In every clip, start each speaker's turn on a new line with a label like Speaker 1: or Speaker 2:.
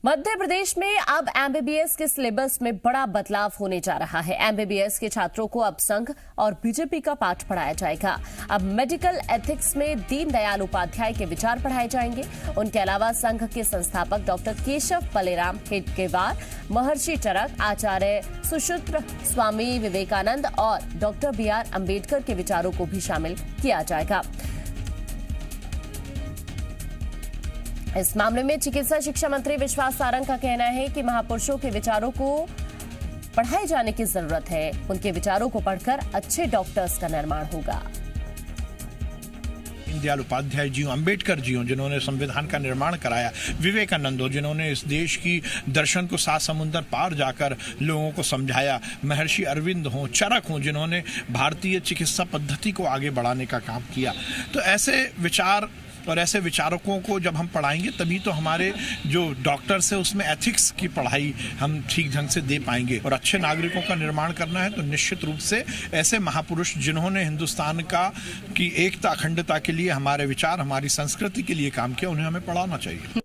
Speaker 1: मध्य प्रदेश में अब एमबीबीएस के सिलेबस में बड़ा बदलाव होने जा रहा है। एमबीबीएस के छात्रों को अब संघ और बीजेपी का पाठ पढ़ाया जाएगा। अब मेडिकल एथिक्स में दीनदयाल उपाध्याय के विचार पढ़ाए जाएंगे। उनके अलावा संघ के संस्थापक डॉक्टर केशव पलेराम हेडगेवार, महर्षि चरक, आचार्य सुश्रुत, स्वामी विवेकानंद और डॉक्टर BR अम्बेडकर के विचारों को भी शामिल किया जाएगा। इस मामले में चिकित्सा शिक्षा मंत्री विश्वास सारंग का कहना है कि महापुरुषों के विचारों को पढ़ाए जाने की जरूरत है। उनके विचारों को पढ़कर अच्छे डॉक्टर्स का निर्माण होगा।
Speaker 2: दीनदयाल उपाध्याय जी हो, अम्बेडकर जी हो जिन्होंने संविधान का निर्माण कराया, विवेकानंद हो जिन्होंने इस देश की दर्शन को 7 समुंदर पार जाकर लोगों को समझाया, महर्षि अरविंद हो, चरक हो जिन्होंने भारतीय चिकित्सा पद्धति को आगे बढ़ाने का काम किया। तो ऐसे विचार और ऐसे विचारकों को जब हम पढ़ाएंगे तभी तो हमारे जो डॉक्टर्स है उसमें एथिक्स की पढ़ाई हम ठीक ढंग से दे पाएंगे। और अच्छे नागरिकों का निर्माण करना है तो निश्चित रूप से ऐसे महापुरुष जिन्होंने हिंदुस्तान की एकता अखंडता के लिए, हमारे विचार, हमारी संस्कृति के लिए काम किया, उन्हें हमें पढ़ाना चाहिए।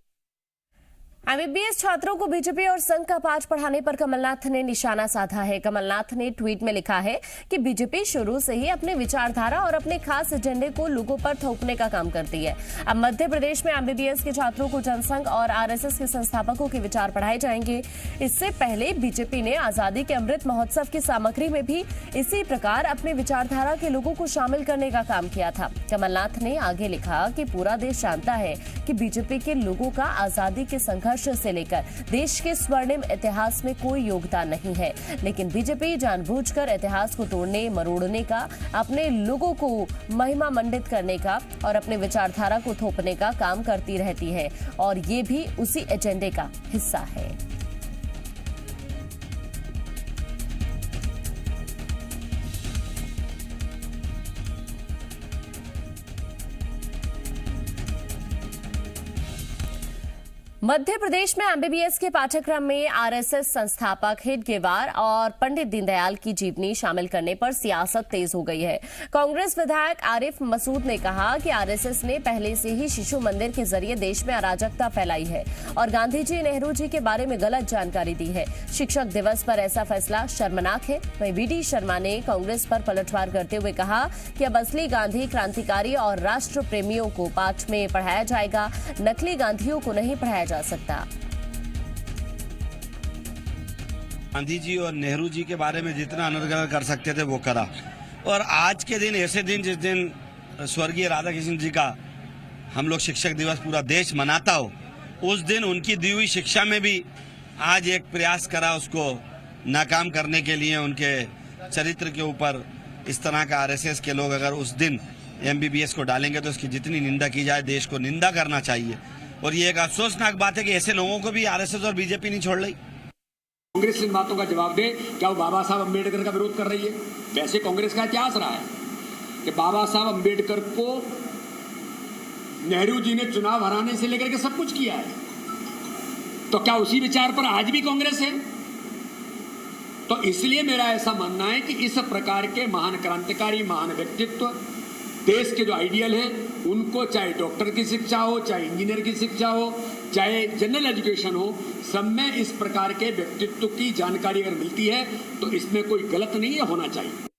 Speaker 1: एमबीबीएस छात्रों को बीजेपी और संघ का पाठ पढ़ाने पर कमलनाथ ने निशाना साधा है। कमलनाथ ने ट्वीट में लिखा है कि बीजेपी शुरू से ही अपने विचारधारा और अपने खास एजेंडे को लोगों पर थोपने का काम करती है। अब मध्य प्रदेश में एमबीबीएस के छात्रों को जनसंघ और आरएसएस के संस्थापकों के विचार पढ़ाए जाएंगे। इससे पहले बीजेपी ने आजादी के अमृत महोत्सव की सामग्री में भी इसी प्रकार अपने विचारधारा के लोगों को शामिल करने का काम किया था। कमलनाथ ने आगे लिखा कि पूरा देश जानता है कि बीजेपी के लोगों का आजादी के संघर्ष से लेकर देश के स्वर्णिम इतिहास में कोई योगदान नहीं है, लेकिन बीजेपी जानबूझकर इतिहास को तोड़ने मरोड़ने का, अपने लोगों को महिमा मंडित करने का और अपने विचारधारा को थोपने का काम करती रहती है और ये भी उसी एजेंडे का हिस्सा है। मध्य प्रदेश में एमबीबीएस के पाठ्यक्रम में आरएसएस संस्थापक हेडगेवार और पंडित दीनदयाल की जीवनी शामिल करने पर सियासत तेज हो गई है। कांग्रेस विधायक आरिफ मसूद ने कहा कि आरएसएस ने पहले से ही शिशु मंदिर के जरिए देश में अराजकता फैलाई है और गांधी जी, नेहरू जी के बारे में गलत जानकारी दी है। शिक्षक दिवस पर ऐसा फैसला शर्मनाक है। वहीं VD शर्मा ने कांग्रेस पर पलटवार करते हुए कहा कि अब असली गांधी, क्रांतिकारी और राष्ट्र प्रेमियों को पाठ में पढ़ाया जाएगा, नकली गांधियों को नहीं पढ़ाया जा सकता।
Speaker 3: गांधी जी और नेहरू जी के बारे में जितना अनर्गल कर सकते थे वो करा। और आज के दिन ऐसे दिन जिस दिन स्वर्गीय राधा कृष्ण जी का हम लोग शिक्षक दिवस पूरा देश मनाता हो, उस दिन उनकी दी हुई शिक्षा में भी आज एक प्रयास करा उसको नाकाम करने के लिए। उनके चरित्र के ऊपर इस तरह का आरएसएस के लोग अगर उस दिन एमबीबीएस को डालेंगे तो उसकी जितनी निंदा की जाए देश को निंदा करना चाहिए। और ये एक अफसोसनाक बात है कि ऐसे लोगों को भी आरएसएस और बीजेपी नहीं छोड़ रही।
Speaker 4: कांग्रेस इन बातों का जवाब दे, क्या वो बाबा साहब अम्बेडकर का विरोध कर रही है? वैसे कांग्रेस का इतिहास रहा है कि बाबा साहब अम्बेडकर को नेहरू जी ने चुनाव हराने से लेकर के सब कुछ किया है। तो क्या उसी विचार पर आज भी कांग्रेस है? तो इसलिए मेरा ऐसा मानना है कि इस प्रकार के महान क्रांतिकारी, महान व्यक्तित्व, देश के जो आइडियल हैं, उनको चाहे डॉक्टर की शिक्षा हो, चाहे इंजीनियर की शिक्षा हो, चाहे जनरल एजुकेशन हो, सब में इस प्रकार के व्यक्तित्व की जानकारी अगर मिलती है तो इसमें कोई गलत नहीं है, होना चाहिए।